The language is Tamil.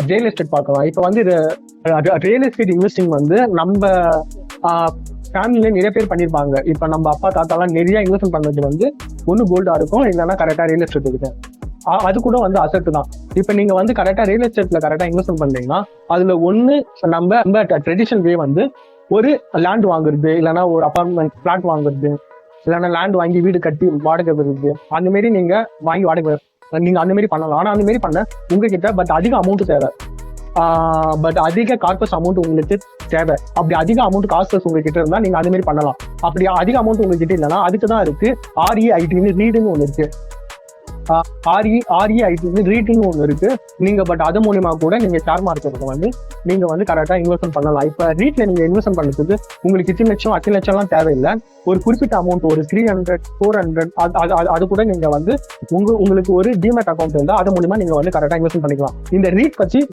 ரியல் எஸ்டேட் பார்க்கலாம். இப்போ வந்து ரியல் எஸ்டேட் இன்வெஸ்டிங் வந்து நம்ம ஃபேமிலியில நிறைய பேர் பண்ணியிருப்பாங்க. இப்போ நம்ம அப்பா தாத்தாலாம் நிறைய இன்வெஸ்ட்மெண்ட் பண்ணது வந்து ஒன்று கோல்டா இருக்கும், இல்லைன்னா கரெக்டாக ரியல் எஸ்டேட் இருக்கு. அது கூட வந்து அசெட் தான். இப்போ நீங்க வந்து கரெக்டாக ரியல் எஸ்டேட்ல கரெக்டாக இன்வெஸ்ட்மெண்ட் பண்ணீங்கன்னா அதுல ஒன்று நம்ம ட்ரெடிஷனல் வே வந்து ஒரு லேண்ட் வாங்குறது, இல்லைன்னா ஒரு அப்பார்ட்மெண்ட் பிளாட் வாங்குறது, இல்லைன்னா லேண்ட் வாங்கி வீடு கட்டி வாடகை வருது, அந்த மாரி நீங்க வாங்கி வாடகை நீங்க அந்த மாதிரி பண்ணலாம். ஆனா அந்த மாதிரி பண்ண உங்ககிட்ட பட் அதிக அமௌண்ட் தேவை, பட் அதிக கார்பஸ் அமௌண்ட் உங்களுக்கு தேவை. அப்படி அதிக அமௌண்ட் கார்பஸ் உங்ககிட்ட இருந்தா நீங்க அது மாதிரி பண்ணலாம். அப்படி அதிக அமௌண்ட் உங்ககிட்ட இல்லைன்னா அதுக்கு தான் இருக்கு REITன்னு ரீடுன்னு ஒன்று இருக்கு. REITன்னு ரீட்டிங் ஒன்று இருக்கு. நீங்க பட் அது மூலியமா கூட நீங்க ஷேர் மார்க்கெட்டுக்கு வந்து நீங்க வந்து கரெக்டா இன்வெஸ்ட்மெண்ட் பண்ணலாம். இப்ப ரீட்ல நீங்க இன்வெஸ்ட்மெண்ட் பண்றதுக்கு உங்களுக்கு 2 லட்சம் 8 லட்சம்லாம் தேவையில்லை. ஒரு குறிப்பிட்ட அமௌண்ட் ஒரு 300 400 அது கூட நீங்க வந்து உங்களுக்கு ஒரு டிமேட் அக்கௌண்ட் இருந்தா அது மூலியமா நீங்க வந்து கரெக்டா இன்வெஸ்ட்மெண்ட் பண்ணிக்கலாம். இந்த ரீட் பத்தி